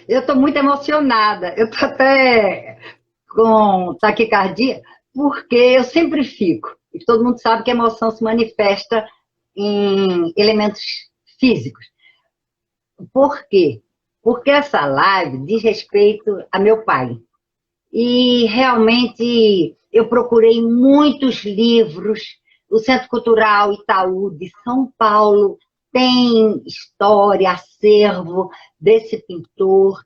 Eu estou muito emocionada. Eu estou até com taquicardia, porque eu sempre fico. E todo mundo sabe que a emoção se manifesta em elementos físicos. Por quê? Porque essa live diz respeito a meu pai. E realmente eu procurei muitos livros. O Centro Cultural Itaú de São Paulo tem história, acervo desse pintor.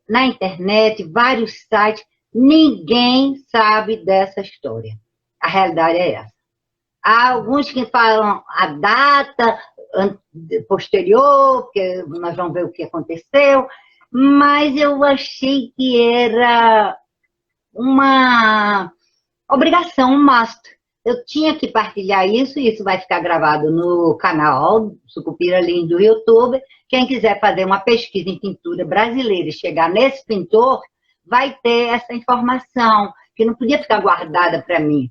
Na internet, vários sites. Ninguém sabe dessa história. A realidade é essa. Há alguns que falam a data posterior, porque nós vamos ver o que aconteceu, mas eu achei que era uma obrigação, um must. Eu tinha que partilhar isso, e isso vai ficar gravado no canal Sucupira Lins do YouTube. Quem quiser fazer uma pesquisa em pintura brasileira e chegar nesse pintor, vai ter essa informação, que não podia ficar guardada para mim.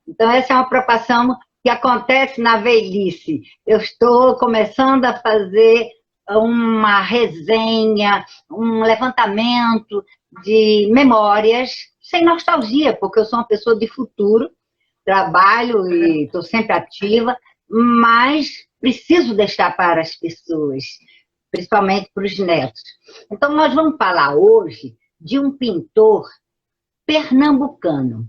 Então, essa é uma preocupação que acontece na velhice. Eu estou começando a fazer uma resenha, um levantamento de memórias, sem nostalgia, porque eu sou uma pessoa de futuro, trabalho e estou sempre ativa, mas preciso deixar para as pessoas, principalmente para os netos. Então, nós vamos falar hoje de um pintor pernambucano,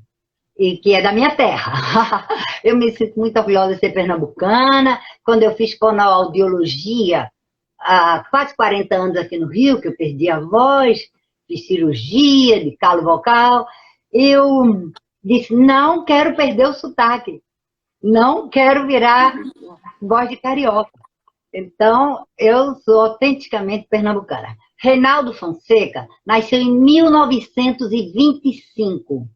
e que é da minha terra. Eu me sinto muito orgulhosa de ser pernambucana. Quando eu fiz fonoaudiologia, há quase 40 anos aqui no Rio, que eu perdi a voz, fiz cirurgia de calo vocal, eu disse, não quero perder o sotaque, não quero virar voz de carioca. Então, eu sou autenticamente pernambucana. Reinaldo Fonseca nasceu em 1925.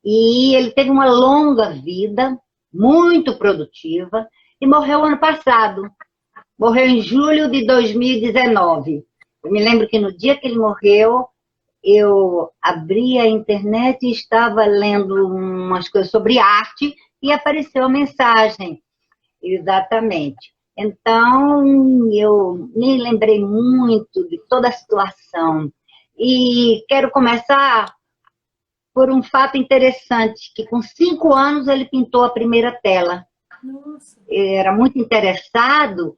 E ele teve uma longa vida, muito produtiva, e morreu ano passado. Morreu em julho de 2019. Eu me lembro que no dia que ele morreu, eu abri a internet e estava lendo umas coisas sobre arte e apareceu a mensagem. Exatamente. Então, eu me lembrei muito de toda a situação. E quero começar por um fato interessante, que com 5 anos ele pintou a primeira tela. Nossa. Ele era muito interessado,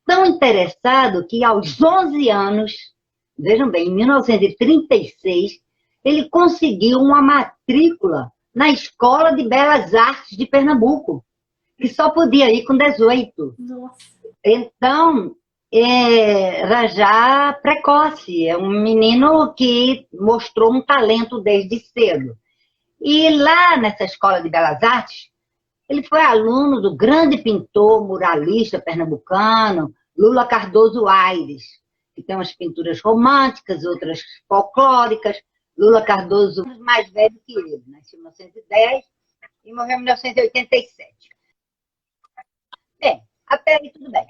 tão interessado que aos 11 anos, vejam bem, em 1936, ele conseguiu uma matrícula na Escola de Belas Artes de Pernambuco, que só podia ir com 18. Nossa. Então, era já precoce, é um menino que mostrou um talento desde cedo. E lá nessa Escola de Belas Artes, ele foi aluno do grande pintor muralista pernambucano, Lula Cardoso Aires, que tem umas pinturas românticas, outras folclóricas. Lula Cardoso é mais velho que ele, nasceu em 1910 e morreu em 1987. Bem, até aí tudo bem.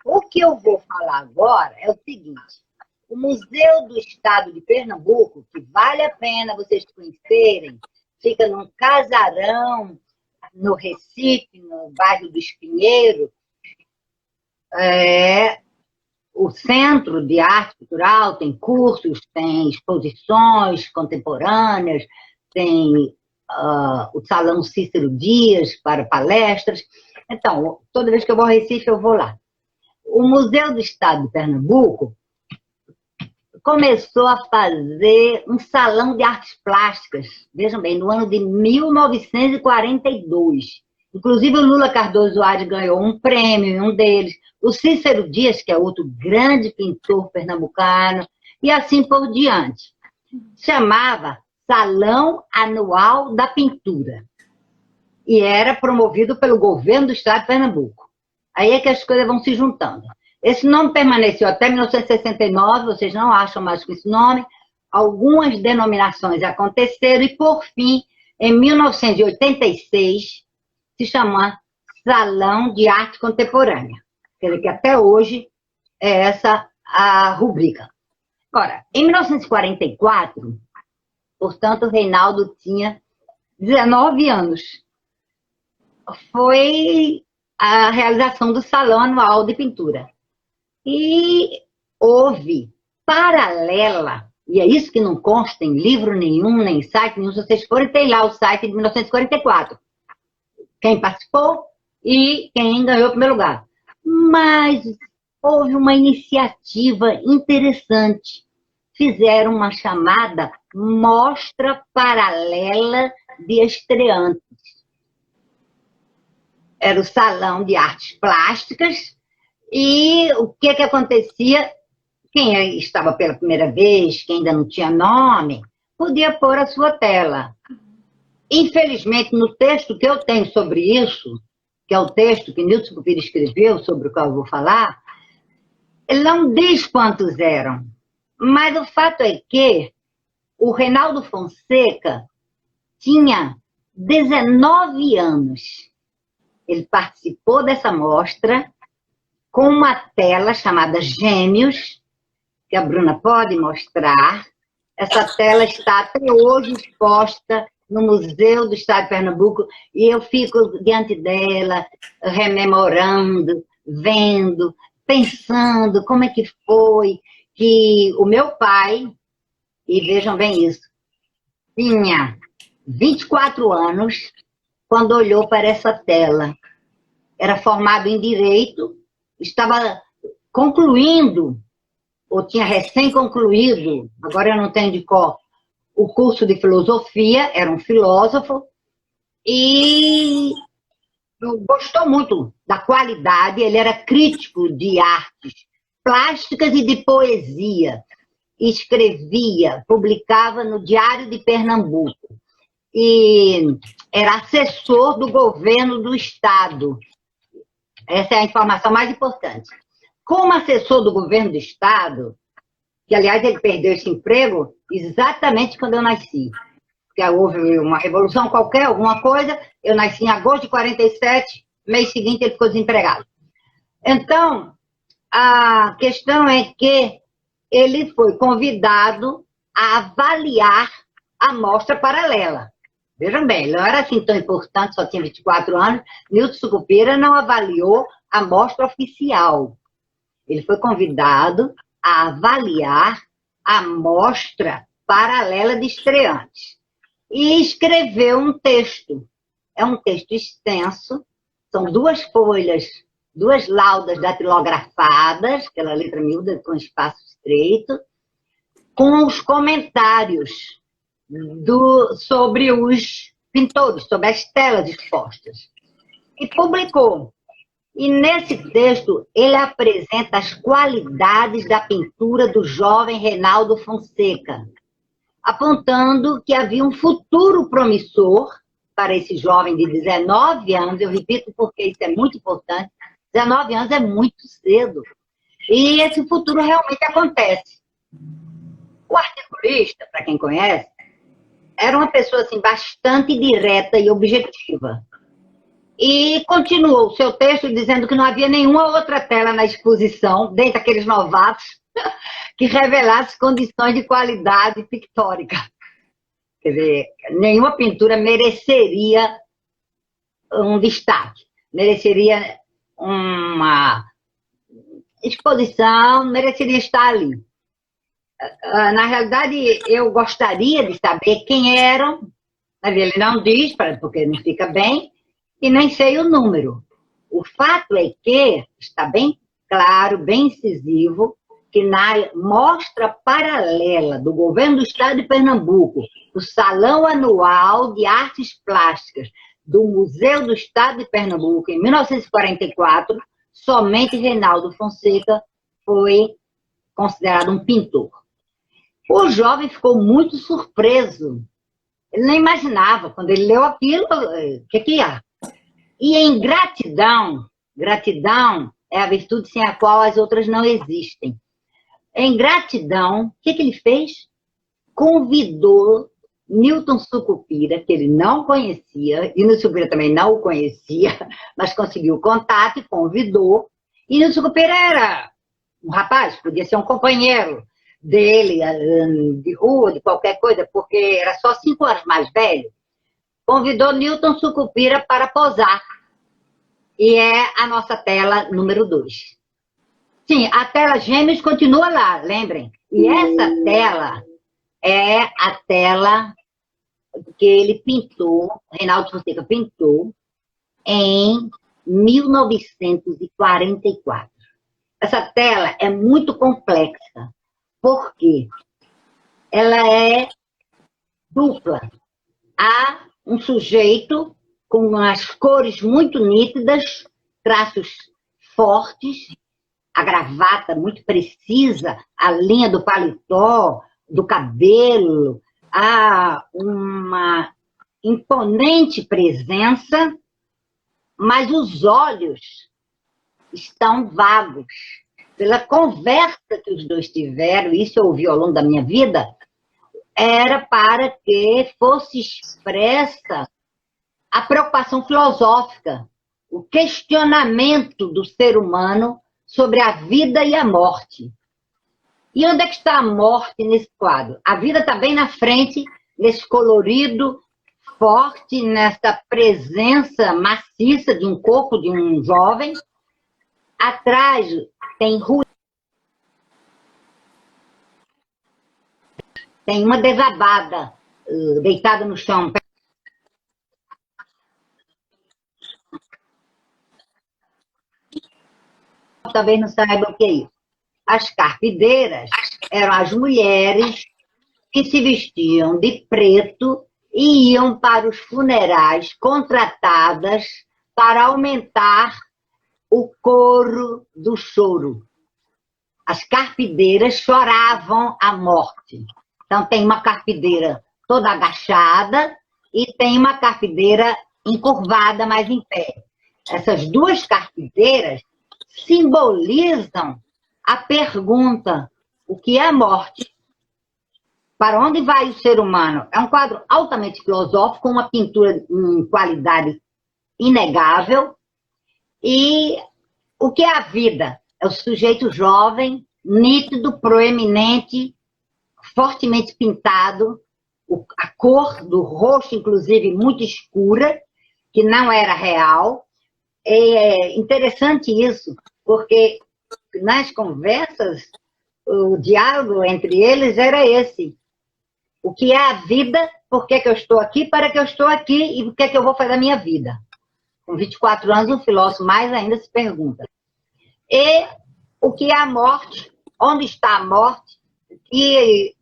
O que eu vou falar agora é o seguinte: o Museu do Estado de Pernambuco, que vale a pena vocês conhecerem, fica num casarão no Recife, no bairro do Espinheiro. É o Centro de Arte Cultural, tem cursos, tem exposições contemporâneas, tem o Salão Cícero Dias para palestras. Então, toda vez que eu vou ao Recife, eu vou lá. O Museu do Estado de Pernambuco começou a fazer um salão de artes plásticas, vejam bem, no ano de 1942. Inclusive, o Lula Cardoso Aires ganhou um prêmio em um deles, o Cícero Dias, que é outro grande pintor pernambucano, e assim por diante. Chamava Salão Anual da Pintura. E era promovido pelo governo do Estado de Pernambuco. Aí é que as coisas vão se juntando. Esse nome permaneceu até 1969, vocês não acham mais com esse nome. Algumas denominações aconteceram e, por fim, em 1986, se chama Salão de Arte Contemporânea. Quer dizer que até hoje é essa a rubrica. Agora, em 1944, portanto, o Reinaldo tinha 19 anos. Foi a realização do Salão Anual de Pintura. E houve paralela, e é isso que não consta em livro nenhum, nem em site nenhum, se vocês forem, tem lá o site de 1944. Quem participou e quem ganhou o primeiro lugar. Mas houve uma iniciativa interessante. Fizeram uma chamada Mostra Paralela de Estreantes. Era o Salão de Artes Plásticas, e o que acontecia? Quem estava pela primeira vez, quem ainda não tinha nome, podia pôr a sua tela. Infelizmente, no texto que eu tenho sobre isso, que é o texto que Nilton Sucupira escreveu, sobre o qual eu vou falar, ele não diz quantos eram. Mas o fato é que o Reinaldo Fonseca tinha 19 anos. Ele participou dessa mostra com uma tela chamada Gêmeos, que a Bruna pode mostrar. Essa tela está até hoje exposta no Museu do Estado de Pernambuco, e eu fico diante dela, rememorando, vendo, pensando como é que foi que o meu pai, e vejam bem isso, tinha 24 anos quando olhou para essa tela. Era formado em Direito, estava concluindo, ou tinha recém-concluído, agora eu não tenho de cor, o curso de Filosofia, era um filósofo, e gostou muito da qualidade, ele era crítico de artes plásticas e de poesia. Escrevia, publicava no Diário de Pernambuco, e era assessor do governo do Estado. Essa é a informação mais importante. Como assessor do governo do Estado, que, aliás, ele perdeu esse emprego exatamente quando eu nasci. Porque houve uma revolução qualquer, alguma coisa, eu nasci em agosto de 47, mês seguinte ele ficou desempregado. Então, a questão é que ele foi convidado a avaliar a mostra paralela. Vejam bem, ele não era assim tão importante, só tinha 24 anos. Nilton Sucupira não avaliou a mostra oficial. Ele foi convidado a avaliar a mostra paralela de estreantes. E escreveu um texto. É um texto extenso, são 2 folhas, 2 laudas datilografadas, aquela letra miúda com espaço estreito, com os comentários sobre os pintores, sobre as telas expostas. E publicou. E nesse texto ele apresenta as qualidades da pintura do jovem Reinaldo Fonseca, apontando que havia um futuro promissor para esse jovem de 19 anos, eu repito porque isso é muito importante, 19 anos é muito cedo, e esse futuro realmente acontece. O articulista, para quem conhece, era uma pessoa assim, bastante direta e objetiva. E continuou o seu texto dizendo que não havia nenhuma outra tela na exposição, dentre aqueles novatos, que revelasse condições de qualidade pictórica. Quer dizer, nenhuma pintura mereceria um destaque, mereceria uma exposição, mereceria estar ali. Na realidade, eu gostaria de saber quem eram, mas ele não diz, porque não fica bem, e nem sei o número. O fato é que está bem claro, bem incisivo, que na mostra paralela do governo do Estado de Pernambuco, do Salão Anual de Artes Plásticas do Museu do Estado de Pernambuco, em 1944, somente Reinaldo Fonseca foi considerado um pintor. O jovem ficou muito surpreso. Ele nem imaginava, quando ele leu aquilo, o que há? E em gratidão, gratidão é a virtude sem a qual as outras não existem. Em gratidão, o que ele fez? Convidou Nilton Sucupira, que ele não conhecia, e Nilton Sucupira também não o conhecia, mas conseguiu o contato e convidou. E Nilton Sucupira era um rapaz, podia ser um companheiro dele, de rua, de qualquer coisa, porque era só 5 anos mais velho. Convidou Nilton Sucupira para posar. E é a nossa tela número 2. Sim, a tela Gêmeos continua lá, lembrem. E essa tela é a tela que ele pintou, Reinaldo Fonseca pintou, em 1944. Essa tela é muito complexa, porque ela é dupla. Há um sujeito com as cores muito nítidas, traços fortes, a gravata muito precisa, a linha do paletó, do cabelo, há uma imponente presença, mas os olhos estão vagos. Pela conversa que os dois tiveram, isso eu ouvi ao longo da minha vida, era para que fosse expressa a preocupação filosófica, o questionamento do ser humano sobre a vida e a morte. E onde é que está a morte nesse quadro? A vida está bem na frente, nesse colorido forte, nessa presença maciça de um corpo de um jovem. Atrás tem ruína. Tem uma desabada, deitada no chão. Talvez não saiba o que é isso. As carpideiras eram as mulheres que se vestiam de preto e iam para os funerais contratadas para aumentar o coro do choro. As carpideiras choravam a morte. Então, tem uma carpideira toda agachada e tem uma carpideira encurvada, mais em pé. Essas duas carpideiras simbolizam a pergunta: o que é a morte? Para onde vai o ser humano? É um quadro altamente filosófico, com uma pintura em qualidade inegável. E o que é a vida? É o sujeito jovem, nítido, proeminente, fortemente pintado, a cor do rosto, inclusive, muito escura, que não era real. É interessante isso, porque nas conversas, o diálogo entre eles era esse. O que é a vida, por que eu estou aqui, para que eu estou aqui e o que eu vou fazer da minha vida. Com 24 anos, um filósofo mais ainda se pergunta. E o que é a morte, onde está a morte, e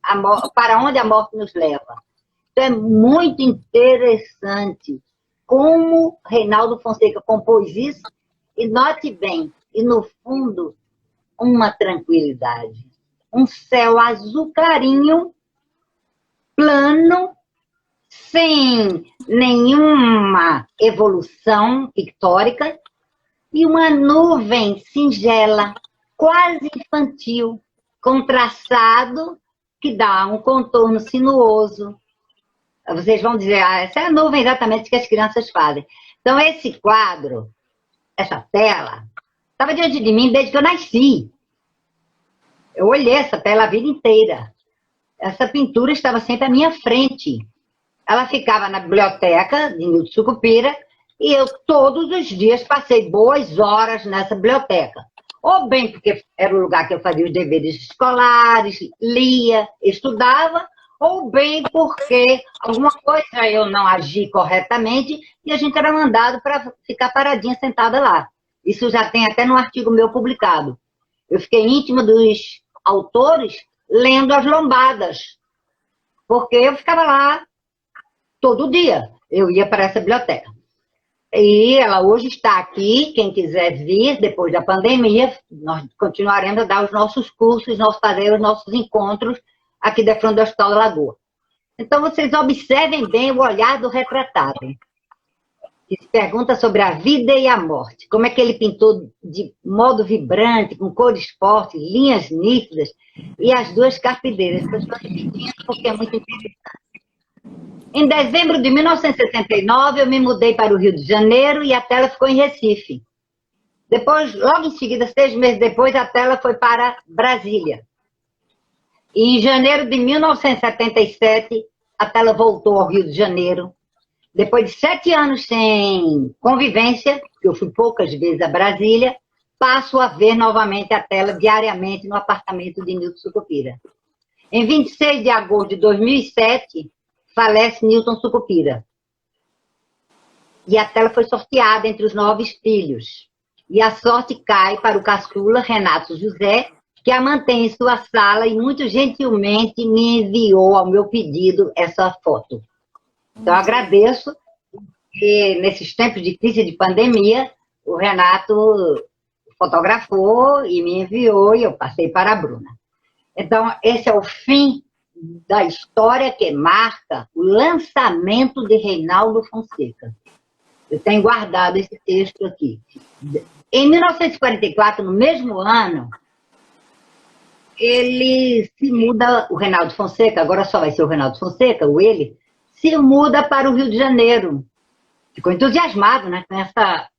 para onde a morte nos leva. Então é muito interessante como Reinaldo Fonseca compôs isso, e note bem, e no fundo, uma tranquilidade. Um céu azul clarinho, plano, sem nenhuma evolução pictórica, e uma nuvem singela, quase infantil, com traçado que dá um contorno sinuoso. Vocês vão dizer, essa é a nuvem exatamente que as crianças fazem. Então, esse quadro, essa tela, estava diante de mim desde que eu nasci. Eu olhei essa tela a vida inteira. Essa pintura estava sempre à minha frente. Ela ficava na biblioteca de Nildo Sucupira e eu todos os dias passei boas horas nessa biblioteca. Ou bem porque era o lugar que eu fazia os deveres escolares, lia, estudava, ou bem porque alguma coisa eu não agi corretamente e a gente era mandado para ficar paradinha sentada lá. Isso já tem até no artigo meu publicado. Eu fiquei íntima dos autores lendo as lombadas, porque eu ficava lá todo dia. Eu ia para essa biblioteca. E ela hoje está aqui, quem quiser vir, depois da pandemia, nós continuaremos a dar os nossos cursos, nós faremos os nossos encontros aqui da frente do Hospital da Lagoa. Então, vocês observem bem o olhar do retratado, que se pergunta sobre a vida e a morte. Como é que ele pintou de modo vibrante, com cores fortes, linhas nítidas, e as duas carpideiras, que eu estou repetindo porque é muito interessante. Em dezembro de 1969, eu me mudei para o Rio de Janeiro e a tela ficou em Recife. Depois, logo em seguida, 6 meses depois, a tela foi para Brasília. E em janeiro de 1977, a tela voltou ao Rio de Janeiro. Depois de 7 anos sem convivência, que eu fui poucas vezes a Brasília, passo a ver novamente a tela diariamente no apartamento de Nilton Sucupira. Em 26 de agosto de 2007, falece Nilton Sucupira. E a tela foi sorteada entre os 9 filhos. E a sorte cai para o caçula Renato José, que a mantém em sua sala e muito gentilmente me enviou ao meu pedido essa foto. Então, eu agradeço que nesses tempos de crise de pandemia, o Renato fotografou e me enviou e eu passei para a Bruna. Então, esse é o fim da história que marca o lançamento de Reinaldo Fonseca. Eu tenho guardado esse texto aqui. Em 1944, no mesmo ano, ele se muda, o Reinaldo Fonseca, agora só vai ser o Reinaldo Fonseca, ou ele, se muda para o Rio de Janeiro. Ficou entusiasmado, né, com essa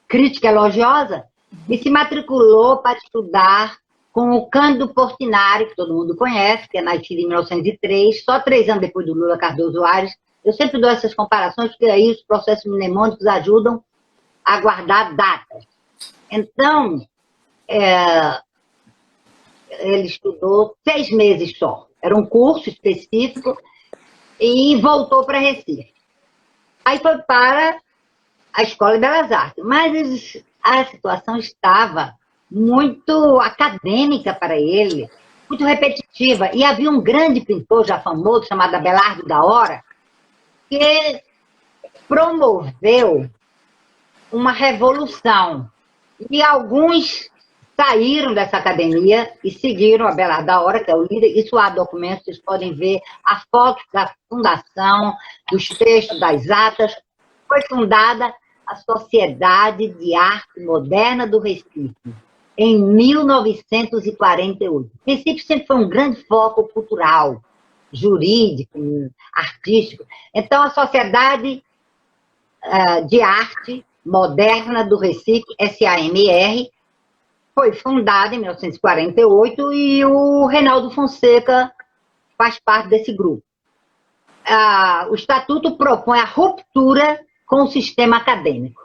crítica elogiosa e se matriculou para estudar com o Cândido Portinari, que todo mundo conhece, que é nascido em 1903, só 3 anos depois do Lula Cardoso Aires. Eu sempre dou essas comparações, porque aí os processos mnemônicos ajudam a guardar datas. Então, ele estudou 6 meses só. Era um curso específico e voltou para Recife. Aí foi para a Escola de Belas Artes. Mas a situação estava muito acadêmica para ele, muito repetitiva. E havia um grande pintor já famoso, chamado Abelardo da Hora, que promoveu uma revolução. E alguns saíram dessa academia e seguiram a Abelardo da Hora, que é o líder. Isso há documentos, vocês podem ver a foto da fundação, dos textos, das atas. Foi fundada a Sociedade de Arte Moderna do Recife, em 1948. Recife sempre foi um grande foco cultural, jurídico, artístico. Então, a Sociedade de Arte Moderna do Recife, SAMR, foi fundada em 1948 e o Reinaldo Fonseca faz parte desse grupo. O Estatuto propõe a ruptura com o sistema acadêmico.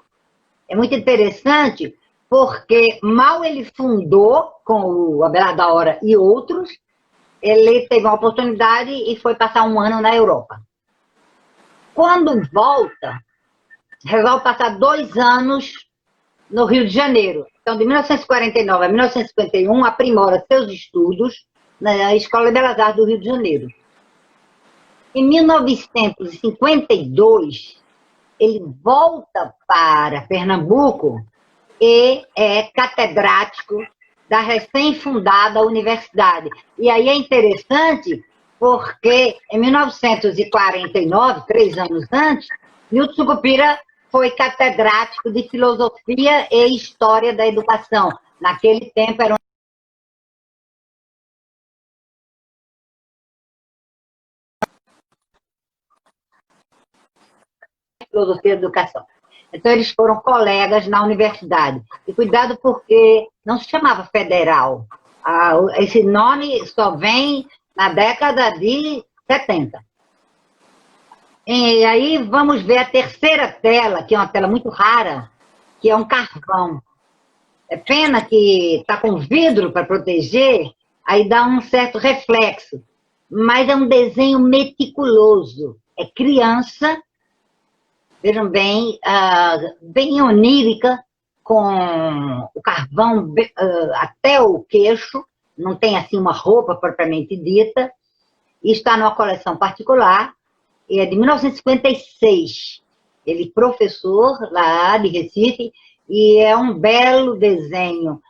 É muito interessante porque mal ele fundou com o Abelardo da Hora e outros, ele teve uma oportunidade e foi passar 1 ano na Europa. Quando volta, resolve passar 2 anos no Rio de Janeiro. Então, de 1949 a 1951, aprimora seus estudos na Escola de Belas Artes do Rio de Janeiro. Em 1952, ele volta para Pernambuco e é catedrático da recém-fundada universidade. E aí é interessante porque em 1949, 3 anos antes, Nilton Sucupira foi catedrático de Filosofia e História da Educação. Naquele tempo era Filosofia da Educação. Então, eles foram colegas na universidade. E cuidado porque não se chamava federal. Esse nome só vem na década de 70. E aí vamos ver a terceira tela, que é uma tela muito rara, que é um carvão. É pena que está com vidro para proteger, aí dá um certo reflexo. Mas é um desenho meticuloso. É criança, vejam bem, bem onírica, com o carvão até o queixo, não tem assim uma roupa propriamente dita, e está numa coleção particular, é de 1956. Ele é professor lá de Recife, e é um belo desenho,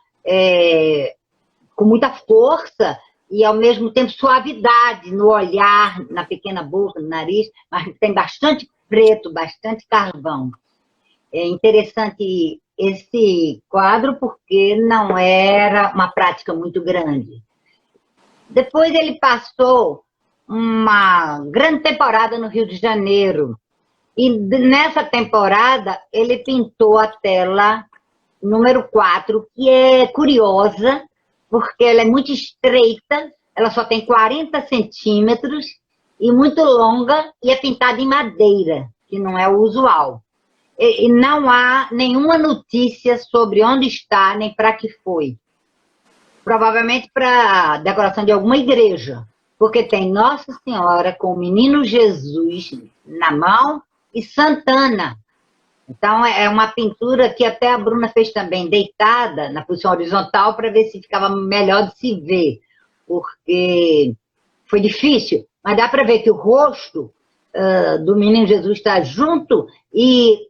com muita força, e ao mesmo tempo suavidade no olhar, na pequena boca, no nariz, mas tem bastante preto, bastante carvão. É interessante esse quadro porque não era uma prática muito grande. Depois ele passou uma grande temporada no Rio de Janeiro. E nessa temporada ele pintou a tela número 4, que é curiosa, porque ela é muito estreita, ela só tem 40 centímetros e muito longa, e é pintada em madeira, que não é o usual. e não há nenhuma notícia sobre onde está, nem para que foi. Provavelmente para a decoração de alguma igreja, porque tem Nossa Senhora com o menino Jesus na mão e Santana. Então, é uma pintura que até a Bruna fez também, deitada na posição horizontal, para ver se ficava melhor de se ver, porque foi difícil, mas dá para ver que o rosto do menino Jesus está junto e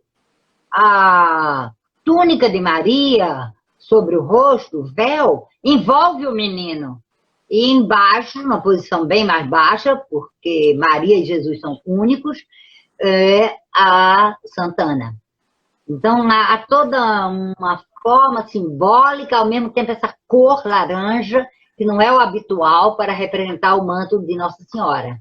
a túnica de Maria sobre o rosto, o véu, envolve o menino. E embaixo, numa posição bem mais baixa, porque Maria e Jesus são únicos, é a Santana. Então, há toda uma forma simbólica, ao mesmo tempo essa cor laranja, que não é o habitual para representar o manto de Nossa Senhora.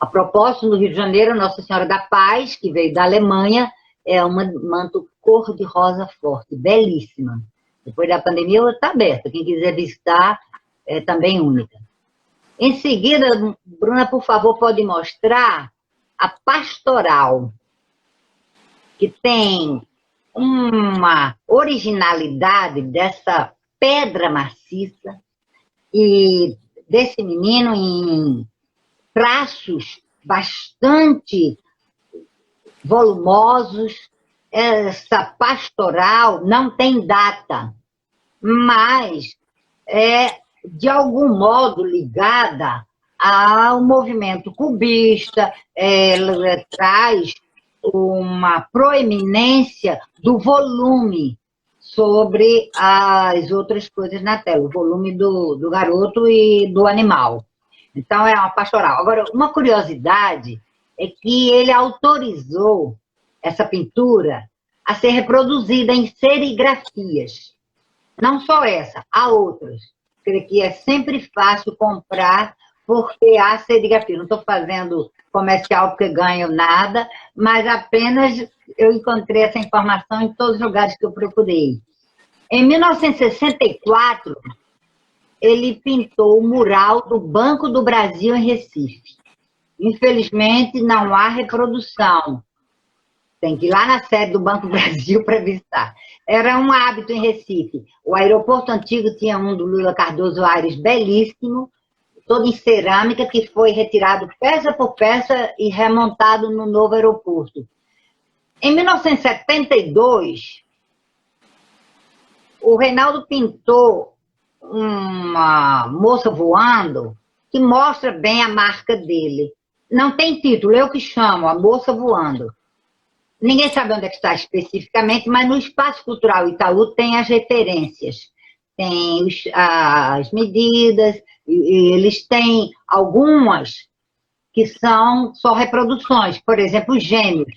A propósito, no Rio de Janeiro, Nossa Senhora da Paz, que veio da Alemanha, é um manto cor-de-rosa forte, belíssima. Depois da pandemia, está aberta. Quem quiser visitar, é também única. Em seguida, Bruna, por favor, pode mostrar a pastoral, que tem uma originalidade dessa pedra maciça e desse menino em traços bastante volumosos. Essa pastoral não tem data, mas é de algum modo ligada ao movimento cubista. Ela traz uma proeminência do volume sobre as outras coisas na tela, o volume do garoto e do animal. Então, é uma pastoral. Agora, uma curiosidade é que ele autorizou essa pintura a ser reproduzida em serigrafias. Não só essa, há outras. Creio que é sempre fácil comprar, porque há serigrafia. Não estou fazendo comercial porque ganho nada, mas apenas eu encontrei essa informação em todos os lugares que eu procurei. Em 1964, ele pintou o mural do Banco do Brasil em Recife. Infelizmente, não há reprodução. Tem que ir lá na sede do Banco do Brasil para visitar. Era um hábito em Recife. O aeroporto antigo tinha um do Lula Cardoso Aires belíssimo, todo em cerâmica, que foi retirado peça por peça e remontado no novo aeroporto. Em 1972, o Reinaldo pintou uma moça voando que mostra bem a marca dele. Não tem título, eu que chamo, a moça voando. Ninguém sabe onde é que está especificamente, mas no Espaço Cultural Itaú tem as referências, tem as medidas, e eles têm algumas que são só reproduções, por exemplo, os gêmeos.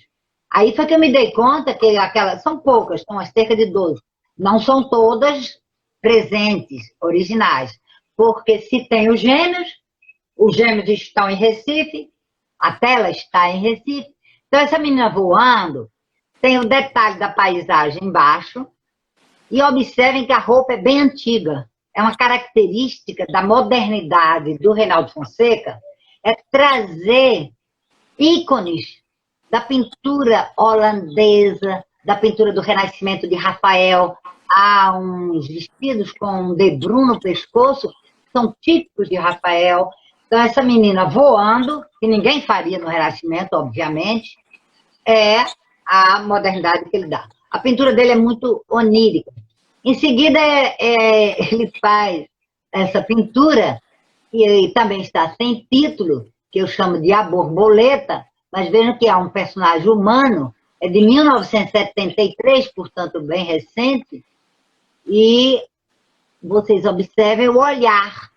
Aí foi que eu me dei conta que aquelas são poucas, são cerca de 12. Não são todas presentes, originais, porque se tem os gêmeos estão em Recife, a tela está em Recife. Então, essa menina voando tem o detalhe da paisagem embaixo, e observem que a roupa é bem antiga. É uma característica da modernidade do Reinaldo Fonseca, é trazer ícones da pintura holandesa, da pintura do Renascimento de Rafael. Há uns vestidos com um debrum no pescoço, que são típicos de Rafael. Então, essa menina voando, que ninguém faria no Renascimento, obviamente, é a modernidade que ele dá. A pintura dele é muito onírica. Em seguida, ele faz essa pintura, que também está sem título, que eu chamo de A Borboleta, mas vejam que é um personagem humano, é de 1973, portanto, bem recente, e vocês observem o olhar.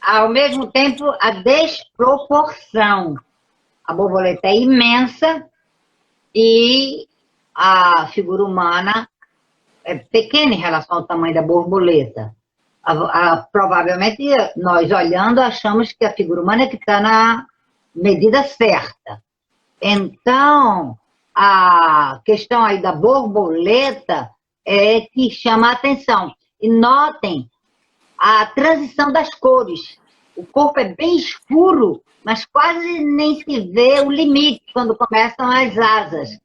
Ao mesmo tempo, a desproporção. A borboleta é imensa e a figura humana é pequena em relação ao tamanho da borboleta. Provavelmente, nós olhando, achamos que a figura humana é que está na medida certa. Então, a questão aí da borboleta é que chama a atenção. E notem a transição das cores. O corpo é bem escuro, mas quase nem se vê o limite quando começam as asas.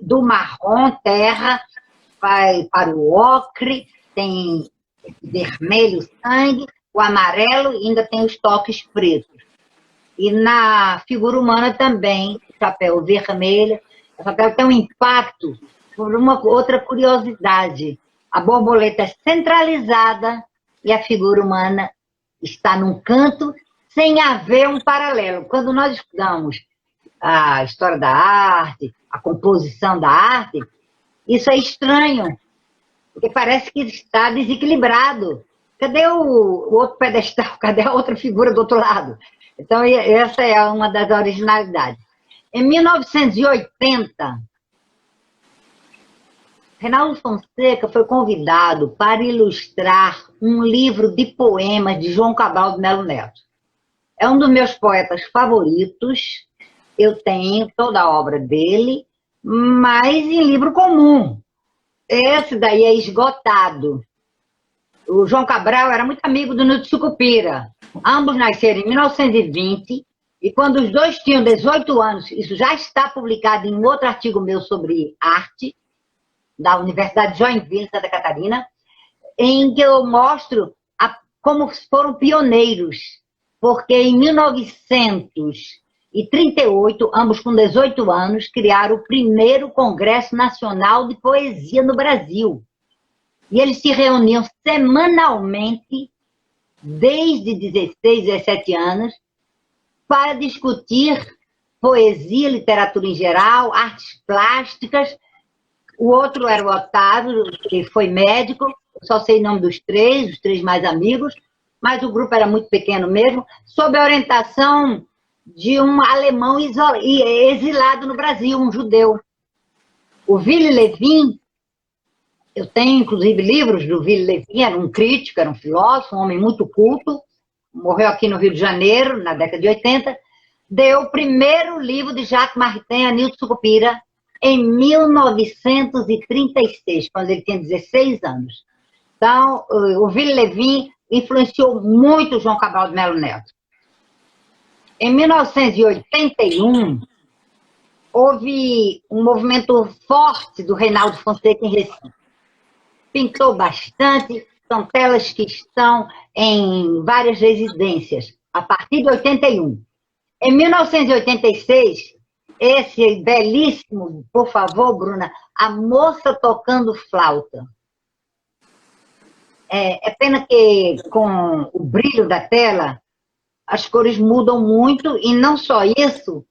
Do marrom, terra, vai para o ocre, tem vermelho, sangue, o amarelo e ainda tem os toques pretos. E na figura humana também, chapéu vermelho, o chapéu tem um impacto por uma outra curiosidade. A borboleta é centralizada e a figura humana está num canto sem haver um paralelo. Quando nós estudamos a história da arte, a composição da arte, isso é estranho, porque parece que está desequilibrado. Cadê o outro pedestal? Cadê a outra figura do outro lado? Então, essa é uma das originalidades. Em 1980, Reinaldo Fonseca foi convidado para ilustrar um livro de poemas de João Cabral de Melo Neto. É um dos meus poetas favoritos. Eu tenho toda a obra dele, mas em livro comum. Esse daí é esgotado. O João Cabral era muito amigo do Nilton Sucupira. Ambos nasceram em 1920, e quando os dois tinham 18 anos, isso já está publicado em outro artigo meu sobre arte, da Universidade de Joinville, Santa Catarina, em que eu mostro como foram pioneiros, porque em 1938, ambos com 18 anos, criaram o primeiro Congresso Nacional de Poesia no Brasil. E eles se reuniam semanalmente, desde 16, 17 anos, para discutir poesia, literatura em geral, artes plásticas. O outro era o Otávio, que foi médico, eu só sei o nome dos três, os três mais amigos, mas o grupo era muito pequeno mesmo, sob a orientação de um alemão exilado no Brasil, um judeu. O Ville Levin, eu tenho inclusive livros do Ville Levin, era um crítico, era um filósofo, um homem muito culto, morreu aqui no Rio de Janeiro, na década de 80, deu o primeiro livro de Jacques Maritain a Nilton Sucupira em 1936, quando ele tinha 16 anos. Então, o Ville Levin influenciou muito o João Cabral de Melo Neto. Em 1981, houve um movimento forte do Reinaldo Fonseca em Recife. Pintou bastante, são telas que estão em várias residências, a partir de 81. Em 1986, esse belíssimo, por favor, Bruna, A Moça Tocando Flauta. É pena que com o brilho da tela, as cores mudam muito, e não só isso,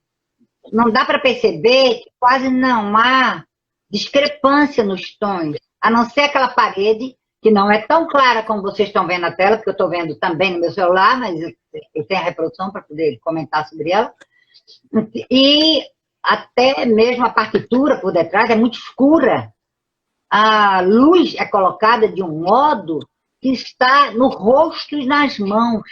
não dá para perceber que quase não há discrepância nos tons, a não ser aquela parede, que não é tão clara como vocês estão vendo na tela, porque eu estou vendo também no meu celular, mas eu tenho a reprodução para poder comentar sobre ela. E até mesmo a partitura por detrás é muito escura. A luz é colocada de um modo que está no rosto e nas mãos.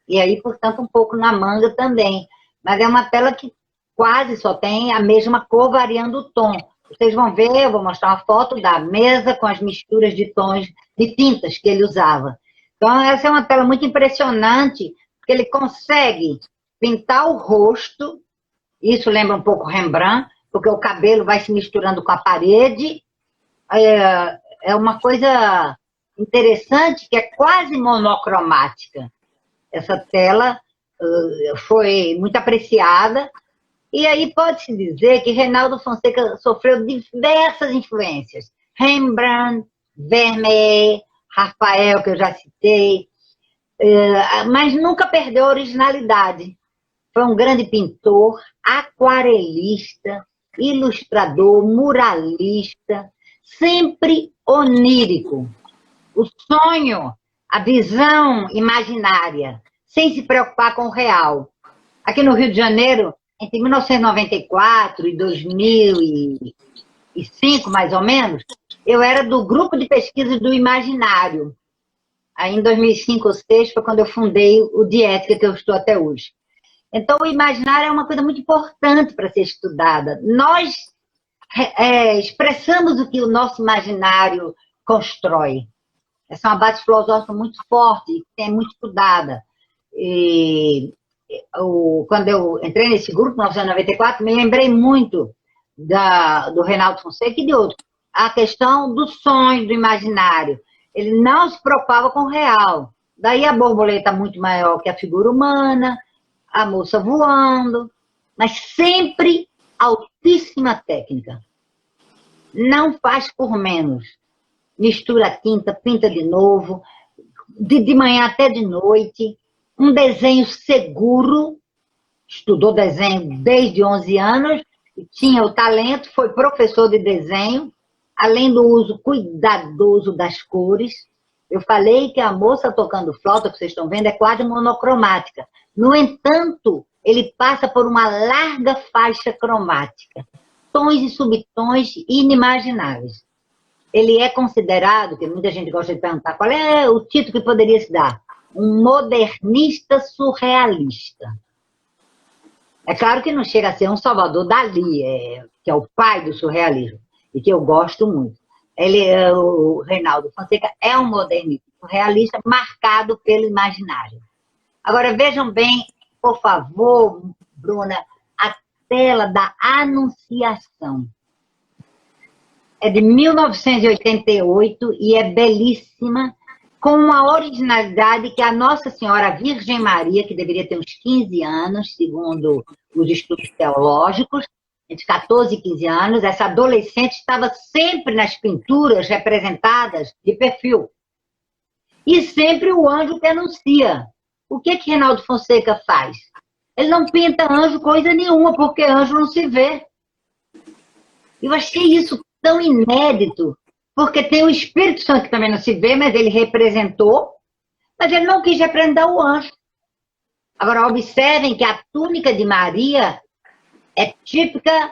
E aí, portanto, um pouco na manga também. Mas é uma tela que quase só tem a mesma cor, variando o tom. Vocês vão ver, eu vou mostrar uma foto da mesa com as misturas de tons, de tintas que ele usava. Então, essa é uma tela muito impressionante, porque ele consegue pintar o rosto, isso lembra um pouco Rembrandt, porque o cabelo vai se misturando com a parede. É uma coisa interessante, que é quase monocromática. Essa tela foi muito apreciada. E aí pode-se dizer que Reinaldo Fonseca sofreu diversas influências. Rembrandt, Vermeer, Rafael, que eu já citei, mas nunca perdeu a originalidade. Foi um grande pintor, aquarelista, ilustrador, muralista, sempre onírico. O sonho, a visão imaginária, sem se preocupar com o real. Aqui no Rio de Janeiro, entre 1994 e 2005, mais ou menos, eu era do grupo de pesquisa do imaginário. Aí, em 2005 ou 2006, foi quando eu fundei o Diética, que eu estou até hoje. Então, o imaginário é uma coisa muito importante para ser estudada. Nós expressamos o que o nosso imaginário constrói. Essa é uma base filosófica muito forte, que é muito estudada. Quando eu entrei nesse grupo, em 1994, me lembrei muito do Reinaldo Fonseca e de outros. A questão do sonho, do imaginário. Ele não se preocupava com o real. Daí a borboleta muito maior que a figura humana, a moça voando, mas sempre altíssima técnica. Não faz por menos. Mistura a tinta, pinta de novo, de manhã até de noite. Um desenho seguro, estudou desenho desde 11 anos, tinha o talento, foi professor de desenho, além do uso cuidadoso das cores. Eu falei que a moça tocando flauta, que vocês estão vendo, é quase monocromática. No entanto, ele passa por uma larga faixa cromática. Tons e subtons inimagináveis. Ele é considerado, que muita gente gosta de perguntar, qual é o título que poderia se dar? Um modernista surrealista. É claro que não chega a ser um Salvador Dalí, que é o pai do surrealismo, e que eu gosto muito. O Reinaldo Fonseca é um modernista surrealista marcado pelo imaginário. Agora, vejam bem, por favor, Bruna, a tela da Anunciação. É de 1988 e é belíssima, com uma originalidade que a Nossa Senhora Virgem Maria, que deveria ter uns 15 anos, segundo os estudos teológicos, entre 14 e 15 anos, essa adolescente estava sempre nas pinturas representadas de perfil. E sempre o anjo que anuncia. O que Reinaldo Fonseca faz? Ele não pinta anjo coisa nenhuma, porque anjo não se vê. Eu achei isso tão inédito, porque tem o Espírito Santo que também não se vê, mas ele representou, mas ele não quis representar o anjo. Agora, observem que a túnica de Maria é típica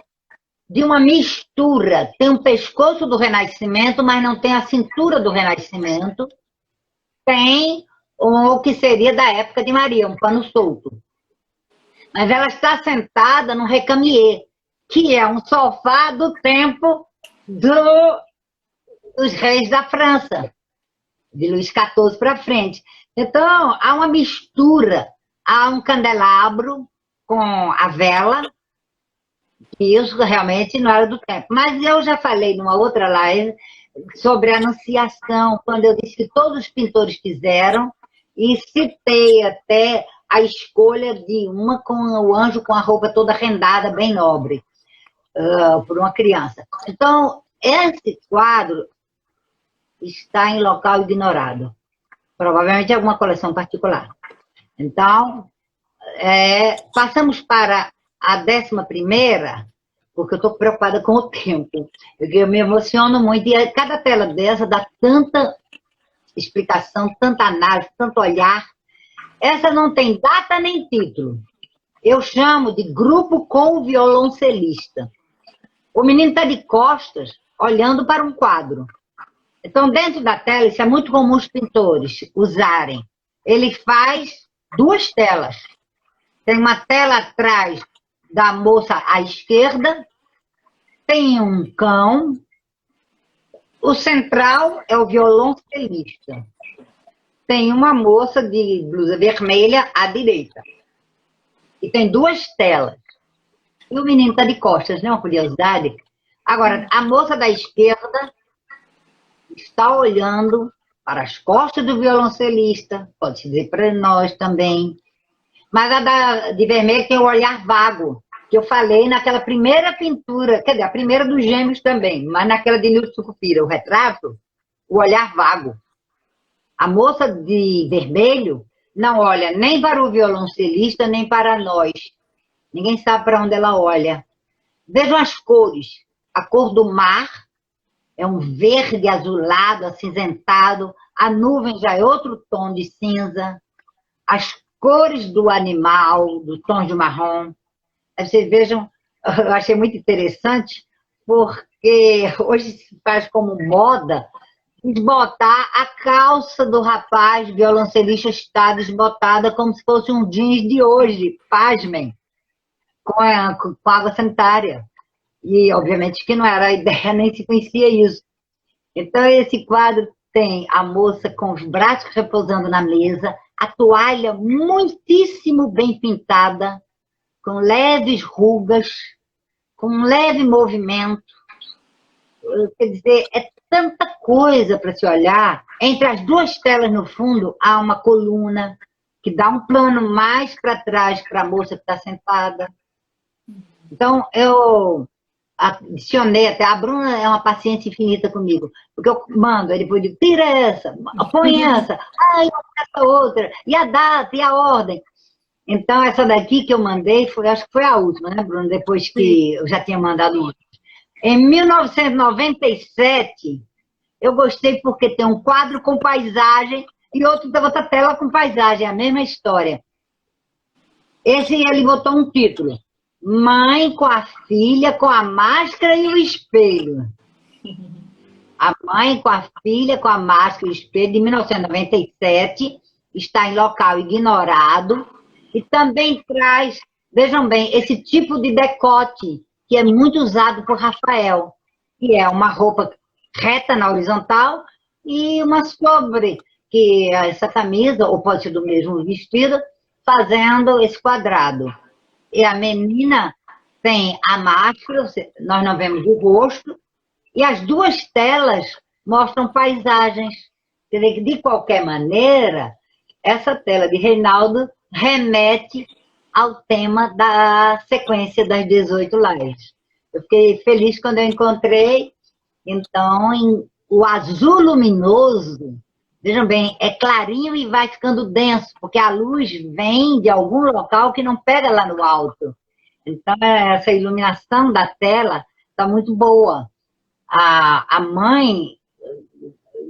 de uma mistura. Tem o pescoço do Renascimento, mas não tem a cintura do Renascimento. Tem o que seria da época de Maria, um pano solto. Mas ela está sentada num recamier, que é um sofá do tempo dos reis da França, de Luís XIV para frente. Então, há uma mistura, há um candelabro com a vela, e isso realmente não era do tempo. Mas eu já falei numa outra live sobre a Anunciação, quando eu disse que todos os pintores fizeram, e citei até a escolha de uma com o anjo com a roupa toda rendada, bem nobre, por uma criança. Então, esse quadro está em local ignorado. Provavelmente alguma coleção particular. Então, passamos para a 11ª, porque eu estou preocupada com o tempo. Eu me emociono muito, e cada tela dessa dá tanta explicação, tanta análise, tanto olhar. Essa não tem data nem título. Eu chamo de grupo com violoncelista. O menino está de costas, olhando para um quadro. Então, dentro da tela, isso é muito comum os pintores usarem. Ele faz 2 telas. Tem uma tela atrás da moça à esquerda, tem um cão, o central é o violoncelista. Tem uma moça de blusa vermelha à direita. E tem 2 telas. E o menino está de costas, não é uma curiosidade? Agora, a moça da esquerda está olhando para as costas do violoncelista, pode-se dizer para nós também. Mas a de vermelho tem o olhar vago, que eu falei naquela primeira pintura, quer dizer, a primeira dos Gêmeos também, mas naquela de Nilson Sucupira, o retrato, o olhar vago. A moça de vermelho não olha nem para o violoncelista, nem para nós. Ninguém sabe para onde ela olha. Vejam as cores. A cor do mar é um verde azulado, acinzentado. A nuvem já é outro tom de cinza. As cores do animal, do tom de marrom. Vocês vejam, eu achei muito interessante, porque hoje se faz como moda desbotar a calça do rapaz violoncelista, está desbotada como se fosse um jeans de hoje, pasmem, com água sanitária. E, obviamente, que não era a ideia, nem se conhecia isso. Então, esse quadro tem a moça com os braços repousando na mesa, a toalha muitíssimo bem pintada, com leves rugas, com um leve movimento. Quer dizer, é tanta coisa para se olhar. Entre as duas telas no fundo, há uma coluna que dá um plano mais para trás para a moça que está sentada. Então, eu adicionei até, a Bruna é uma paciência infinita comigo, porque eu mando, aí depois eu digo, tira essa, põe essa, essa outra, e a data, e a ordem. Então, essa daqui que eu mandei, acho que foi a última, né, Bruna? Depois que eu já tinha mandado outra. Em 1997, eu gostei porque tem um quadro com paisagem e outra tela com paisagem, a mesma história. Esse ele botou um título, Mãe com a filha, com a máscara e o espelho. A mãe com a filha, com a máscara e o espelho, de 1997, está em local ignorado e também traz, vejam bem, esse tipo de decote que é muito usado por Rafael, que é uma roupa reta na horizontal e uma sobre, que é essa camisa, ou pode ser do mesmo vestido, fazendo esse quadrado. E a menina tem a máscara, nós não vemos o rosto, e as duas telas mostram paisagens. Quer dizer, de qualquer maneira, essa tela de Reinaldo remete ao tema da sequência das 18 lives. Eu fiquei feliz quando eu encontrei, então, o azul luminoso, vejam bem, é clarinho e vai ficando denso, porque a luz vem de algum local que não pega lá no alto. Então, essa iluminação da tela está muito boa. A mãe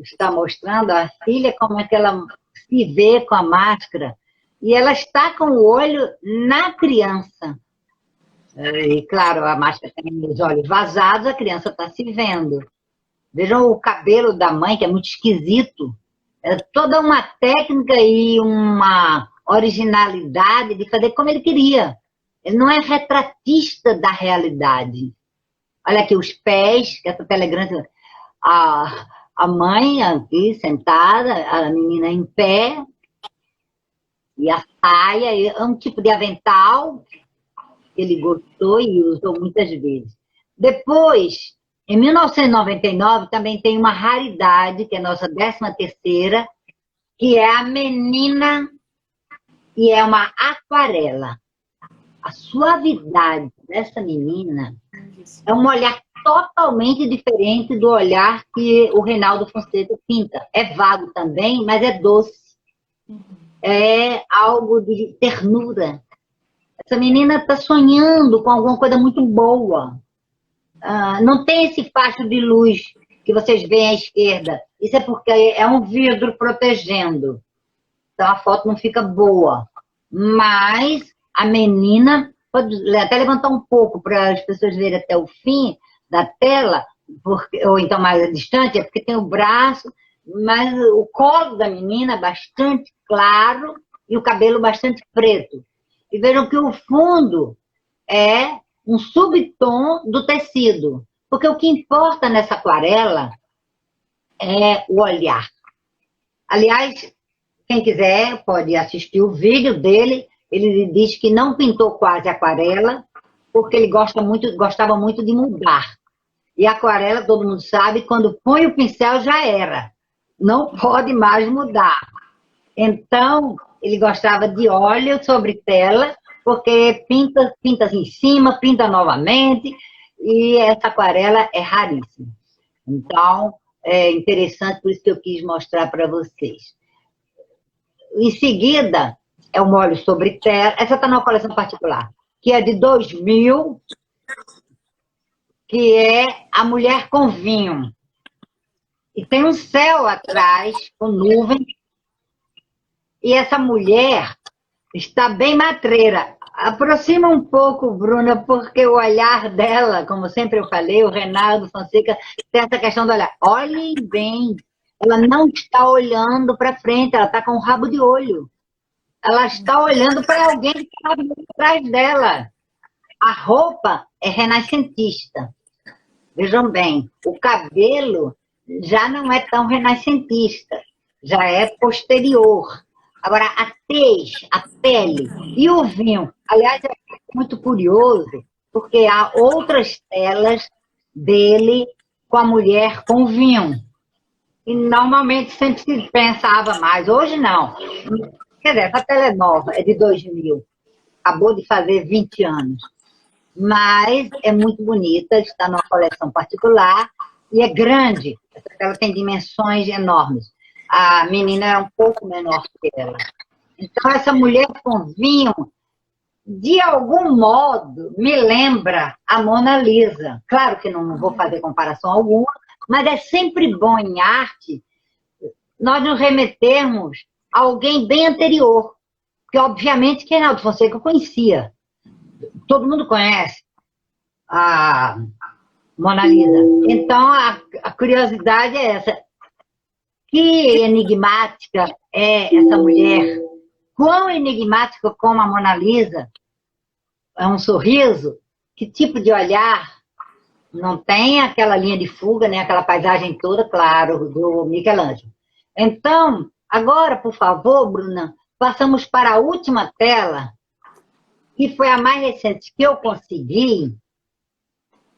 está mostrando a filha como é que ela se vê com a máscara, e ela está com o olho na criança. E, claro, a máscara tem os olhos vazados, a criança está se vendo. Vejam o cabelo da mãe, que é muito esquisito. É toda uma técnica e uma originalidade de fazer como ele queria. Ele não é retratista da realidade. Olha aqui os pés, que essa tela é grande. A mãe aqui sentada, a menina em pé, e a saia, é um tipo de avental que ele gostou e usou muitas vezes. Depois, em 1999, também tem uma raridade, que é a nossa 13ª, que é a menina, e é uma aquarela. A suavidade dessa menina é um olhar totalmente diferente do olhar que o Reinaldo Fonseca pinta. É vago também, mas é doce. É algo de ternura. Essa menina está sonhando com alguma coisa muito boa. Não tem esse facho de luz que vocês veem à esquerda. Isso é porque é um vidro protegendo. Então a foto não fica boa. Mas a menina, pode até levantar um pouco para as pessoas verem até o fim da tela, ou então mais distante, é porque tem o braço, mas o colo da menina é bastante claro e o cabelo bastante preto. E vejam que o fundo é um subtom do tecido. Porque o que importa nessa aquarela é o olhar. Aliás, quem quiser pode assistir o vídeo dele. Ele diz que não pintou quase aquarela, porque ele gostava muito de mudar. E aquarela, todo mundo sabe, quando põe o pincel já era. Não pode mais mudar. Então, ele gostava de óleo sobre tela, porque pinta em cima, pinta novamente, e essa aquarela é raríssima. Então, é interessante, por isso que eu quis mostrar para vocês. Em seguida, é um óleo sobre tela, essa está numa coleção particular, que é de 2000, que é A Mulher com Vinho. E tem um céu atrás, com nuvem, e essa mulher está bem matreira. Aproxima um pouco, Bruna, porque o olhar dela, como sempre eu falei, o Reinaldo Fonseca tem essa questão do olhar. Olhem bem, ela não está olhando para frente, ela está com um rabo de olho. Ela está olhando para alguém que está atrás dela. A roupa é renascentista. Vejam bem, o cabelo já não é tão renascentista, já é posterior. Agora, a tez, a pele e o vinho. Aliás, é muito curioso, porque há outras telas dele com a mulher com vinho. E normalmente sempre se pensava mais, hoje não. Quer dizer, essa tela é nova, é de 2000, acabou de fazer 20 anos. Mas é muito bonita, está numa coleção particular e é grande. Essa tela tem dimensões enormes. A menina é um pouco menor que ela. Então, essa mulher com vinho, de algum modo, me lembra a Mona Lisa. Claro que não vou fazer comparação alguma, mas é sempre bom em arte nós nos remetermos a alguém bem anterior. Porque, obviamente, que Reinaldo Fonseca eu conhecia. Todo mundo conhece a Mona Lisa. Então, a curiosidade é essa. Que enigmática é essa mulher? Quão enigmática como a Mona Lisa? É um sorriso? Que tipo de olhar? Não tem aquela linha de fuga, nem aquela paisagem toda, claro, do Michelangelo. Então, agora, por favor, Bruna, passamos para a última tela, que foi a mais recente que eu consegui,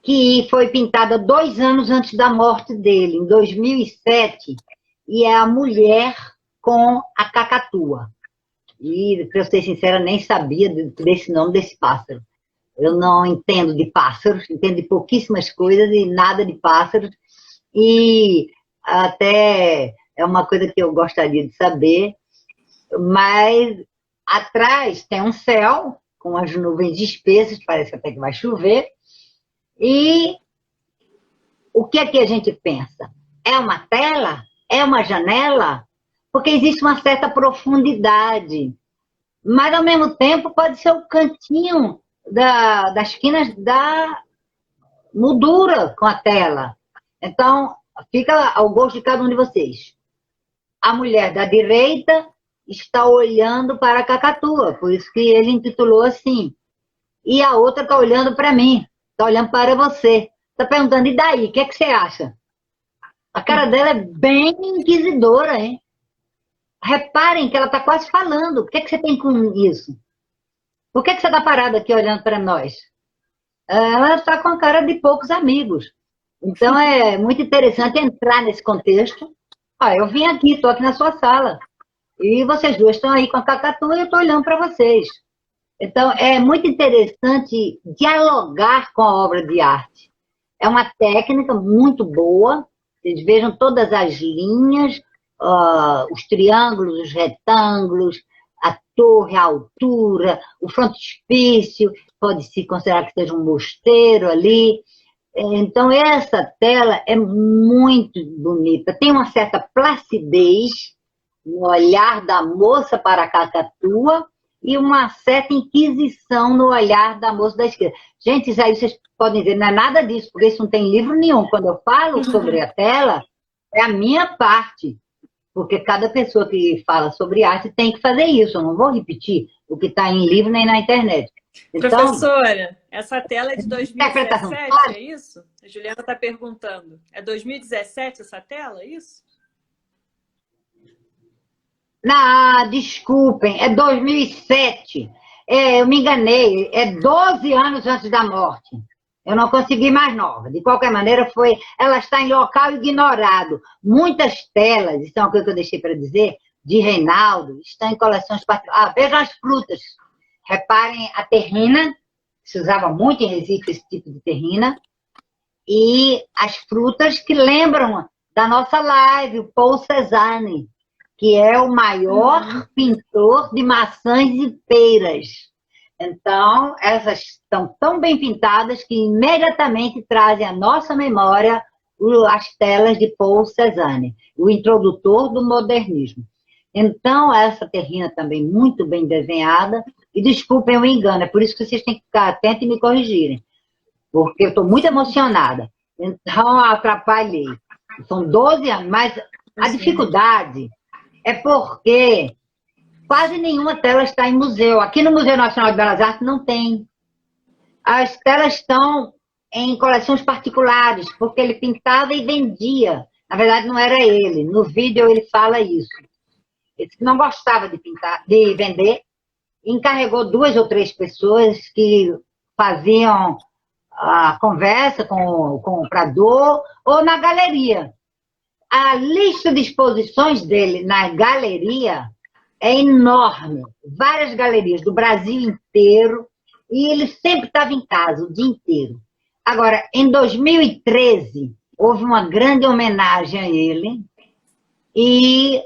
que foi pintada 2 anos antes da morte dele, em 2007, e é a mulher com a cacatua. E, para eu ser sincera, nem sabia desse nome desse pássaro. Eu não entendo de pássaros, entendo de pouquíssimas coisas e nada de pássaros. E até é uma coisa que eu gostaria de saber, mas atrás tem um céu com as nuvens espessas, parece até que vai chover. E o que é que a gente pensa? É uma tela? É uma janela? Porque existe uma certa profundidade. Mas, ao mesmo tempo, pode ser o cantinho das esquinas da moldura com a tela. Então, fica ao gosto de cada um de vocês. A mulher da direita está olhando para a cacatua, por isso que ele intitulou assim. E a outra está olhando para mim, está olhando para você. Está perguntando, e daí? O que é que você acha? A cara dela é bem inquisidora, hein? Reparem que ela está quase falando. O que é que você tem com isso? Por que você está parado aqui olhando para nós? Ela está com a cara de poucos amigos. Então, é muito interessante entrar nesse contexto. Eu vim aqui, estou aqui na sua sala. E vocês duas estão aí com a cacatua e eu estou olhando para vocês. Então, é muito interessante dialogar com a obra de arte. É uma técnica muito boa. Vocês vejam todas as linhas, os triângulos, os retângulos, a torre, a altura, o frontispício, pode-se considerar que seja um mosteiro ali. Então, essa tela é muito bonita. Tem uma certa placidez no olhar da moça para a cacatua e uma certa inquisição no olhar da moça da esquerda. Gente, isso aí vocês podem dizer, não é nada disso, porque isso não tem livro nenhum. Quando eu falo sobre a tela, é a minha parte. Porque cada pessoa que fala sobre arte tem que fazer isso. Eu não vou repetir o que está em livro nem na internet. Então, professora, essa tela é de 2017, é isso? A Juliana está perguntando. É 2017 essa tela, é isso? Não, desculpem, é 2007. Eu me enganei, é 12 anos antes da morte. Eu não consegui mais nova. De qualquer maneira, ela está em local ignorado. Muitas telas, isso é uma coisa que eu deixei para dizer, de Reinaldo, estão em coleções particulares. Vejam as frutas. Reparem a terrina, se usava muito em Recife esse tipo de terrina, e as frutas que lembram da nossa live, o Paul Cézanne, que é o maior pintor de maçãs e peiras. Então, essas estão tão bem pintadas que imediatamente trazem à nossa memória as telas de Paul Cézanne, o introdutor do modernismo. Então, essa terrina também muito bem desenhada, e desculpem o engano, é por isso que vocês têm que ficar atentos e me corrigirem, porque eu estou muito emocionada, então atrapalhei. São 12 anos, mas a dificuldade é porque quase nenhuma tela está em museu. Aqui no Museu Nacional de Belas Artes não tem. As telas estão em coleções particulares, porque ele pintava e vendia. Na verdade, não era ele. No vídeo ele fala isso. Ele não gostava de pintar, de vender. Encarregou 2 ou 3 pessoas que faziam a conversa com o comprador ou na galeria. A lista de exposições dele na galeria é enorme. Várias galerias do Brasil inteiro. E ele sempre estava em casa, o dia inteiro. Agora, em 2013, houve uma grande homenagem a ele. E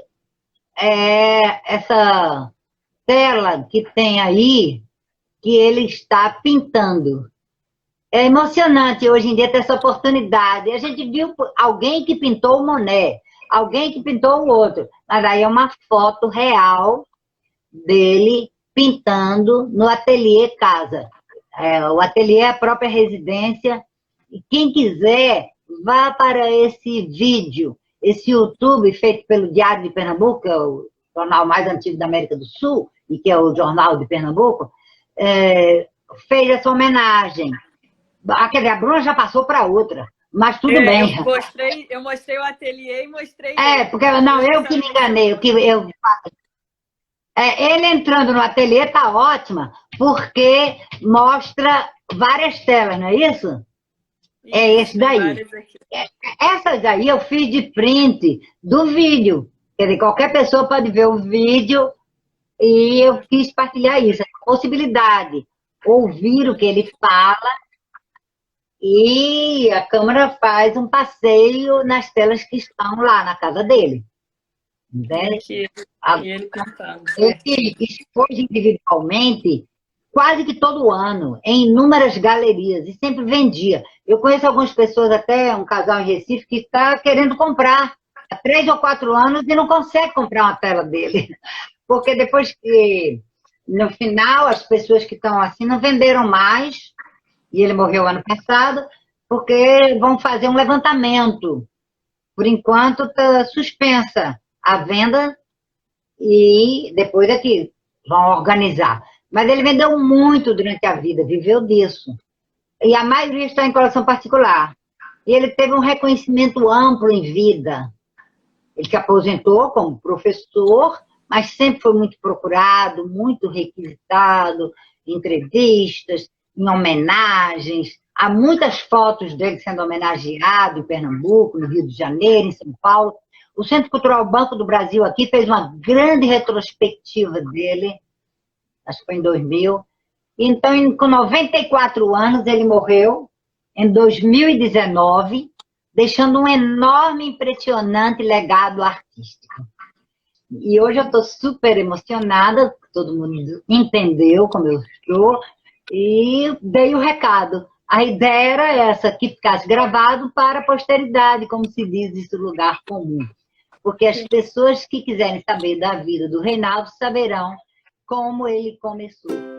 essa tela que tem aí, que ele está pintando. É emocionante hoje em dia ter essa oportunidade. A gente viu alguém que pintou o Monet, alguém que pintou o outro. Mas aí é uma foto real dele pintando no ateliê casa. O ateliê é a própria residência. E quem quiser, vá para esse vídeo, esse YouTube feito pelo Diário de Pernambuco, que é o jornal mais antigo da América do Sul, e que é o Jornal de Pernambuco, fez essa homenagem. Quer dizer, a Bruna já passou para outra, mas tudo bem. Eu mostrei o ateliê e mostrei... Porque não, eu que me enganei. Ele entrando no ateliê tá ótima, porque mostra várias telas, não é isso? É esse daí. Essas daí eu fiz de print do vídeo. Quer dizer, qualquer pessoa pode ver o vídeo e eu quis partilhar isso. A possibilidade, ouvir o que ele fala e a câmera faz um passeio nas telas que estão lá na casa dele. Né? E ele cantando. Ele expôs individualmente quase que todo ano, em inúmeras galerias, e sempre vendia. Eu conheço algumas pessoas, até um casal em Recife, que está querendo comprar há 3 ou 4 anos e não consegue comprar uma tela dele. Porque depois que, no final, as pessoas que estão assim não venderam mais, e ele morreu ano passado, porque vão fazer um levantamento. Por enquanto, está suspensa a venda e depois é que vão organizar. Mas ele vendeu muito durante a vida, viveu disso. E a maioria está em coleção particular. E ele teve um reconhecimento amplo em vida. Ele se aposentou como professor, mas sempre foi muito procurado, muito requisitado, em entrevistas, em homenagens. Há muitas fotos dele sendo homenageado em Pernambuco, no Rio de Janeiro, em São Paulo. O Centro Cultural Banco do Brasil aqui fez uma grande retrospectiva dele, acho que foi em 2000. Então, com 94 anos, ele morreu em 2019, deixando um enorme, impressionante legado artístico. E hoje eu estou super emocionada, todo mundo entendeu como eu estou, e dei o recado. A ideia era essa, que ficasse gravado para a posteridade, como se diz esse lugar comum. Porque as pessoas que quiserem saber da vida do Reynaldo saberão como ele começou.